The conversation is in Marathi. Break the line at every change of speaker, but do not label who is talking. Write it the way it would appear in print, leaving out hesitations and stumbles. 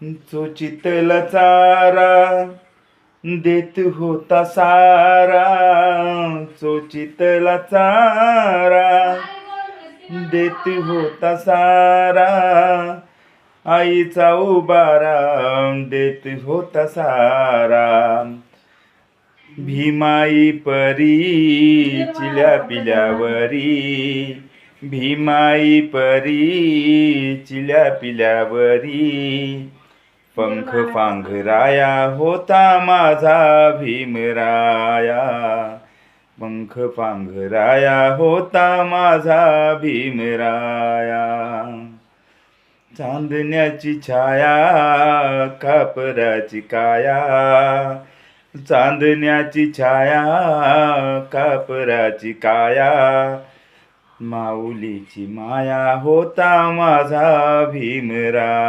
जो चितला चारा देत होता सारा, जो चितला चारा देत होता सारा, आईचा उबारा देत होता सारा. भीमाई परी चिल्या पिल्यावरी, भीमाई परी चिल्या पिल्यावरी, पंख पांघराया होता माझा भीमराया, पंख पांघराया होता माझा भीमराया. चांदण्याची छाया कापराची काया, चांदण्याची छाया कापराची काया, माऊलीची माया होता माझा भीमराया.